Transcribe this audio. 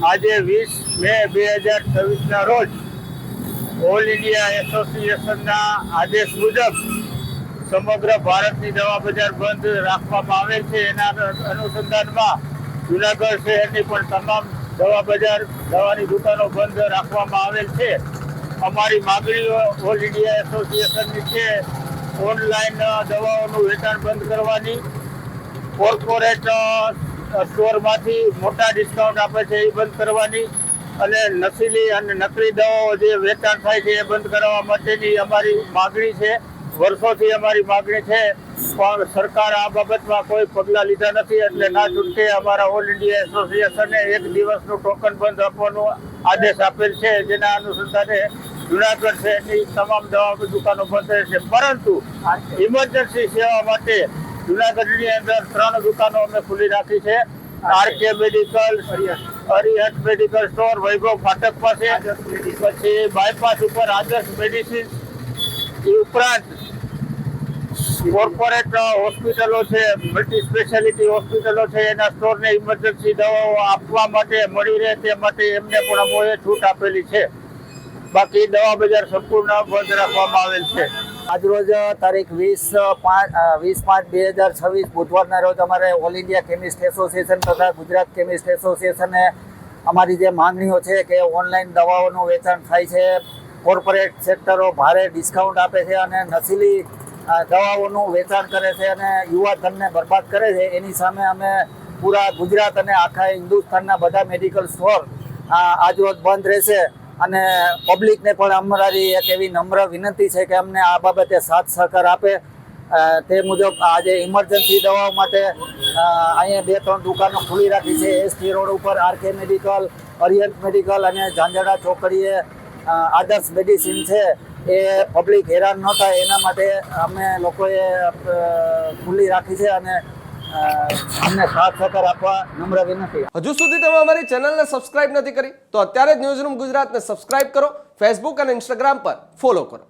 આજે 20 મે 2026ના રોજ all India એસોસિએશનના આદેશ મુજબ સમગ્ર ભારતની દવા બજાર બંધ રાખવામાં આવેલ છે। એના અનુસંધાનમાં જુનાગઢ શહેરની પણ તમામ દવા બજાર દવાની દુકાનો બંધ રાખવામાં આવેલ છે। અમારી માગણીઓ ઓલ ઇન્ડિયા એસોસિએશનની છે ઓનલાઈન દવાઓનું વેચાણ બંધ કરવાની, કોર્પોરેટ સ્ટોરમાંથી મોટા ડિસ્કાઉન્ટ આપે છે એ બંધ કરવાની અને નશીલી અને નકલી દવાઓ જે વેચાણ થાય છે એ બંધ કરવા માટેની અમારી માગણી છે। વર્ષોથી અમારી માગણી છે પણ સરકાર આ બાબતમાં કોઈ પગલાં લીધા નથી, એટલે ના છૂટકે અમારા ઓલ ઇન્ડિયા એસોસિએશને 1 દિવસનું ટોકન બંધ આપવાનો આદેશ આપેલ છે, જેના અનુસંધાને જુનાગઢ શહેરની તમામ દવા દુકાનો બંધ રહેશે। પરંતુ ઇમરજન્સી સેવા માટે જુનાગઢની અંદર 3 દુકાનો અમે ખુલ્લી રાખી છે। RK medical, Arihant medical store, Vaibhav ફાટક પાસે, પછી બાયપાસ ઉપર આદર્શ મેડિસિન, એ ઉપરાંત કોર્પોરેટ હોસ્પિટલો છે, મલ્ટી સ્પેશિયાલિટી હોસ્પિટલો છે, એના સ્ટોરને ઇમરજન્સી દવાઓ આપવા માટે મળી રહે તે માટે એમને પણ અમોએ છૂટ આપેલી છે। બાકી દવા બજાર સંપૂર્ણ બંધ રાખવામાં આવેલ છે। આજરોજ તારીખ 20/5/2026 બુધવારના રોજ અમારે ઓલ ઇન્ડિયા કેમિસ્ટ એસોસિએશન તથા ગુજરાત કેમિસ્ટ એસોસિએશને અમારી જે માંગણીઓ છે કે ઓનલાઈન દવાઓનું વેચાણ થાય છે, કોર્પોરેટ સેક્ટરો ભારે ડિસ્કાઉન્ટ આપે છે અને નશીલી દવાઓનું વેચાણ કરે છે અને યુવાધનને બરબાદ કરે છે, એની સામે અમે પૂરા ગુજરાત અને આખા હિન્દુસ્તાનના બધા મેડિકલ સ્ટોર આજરોજ બંધ રહેશે અને પબ્લિકને પણ અમારી એક એવી નમ્ર વિનંતી છે કે અમને આ બાબતે સાથ સહકાર આપે। તે મુજબ આજે ઇમરજન્સી દવાઓ માટે અહીંયા 2-3 દુકાનો ખુલ્લી રાખી છે। એસટી રોડ ઉપર આરકે મેડિકલ, અરિહંત મેડિકલ અને ઝાંઝડા ચોકડીએ આદર્શ મેડિસિન છે, એ પબ્લિક હેરાન ન થાય એના માટે અમે લોકોએ ખુલ્લી રાખી છે અને અમને સાથ સહકાર આપવા નમ્ર વિનંતી। હજુ સુધી તમે અમારી ચેનલને સબસ્ક્રાઇબ નથી કરી તો અત્યારે જ ન્યૂઝરૂમ ગુજરાતને સબસ્ક્રાઇબ કરો, ફેસબુક અને ઇન્સ્ટાગ્રામ પર ફોલો કરો।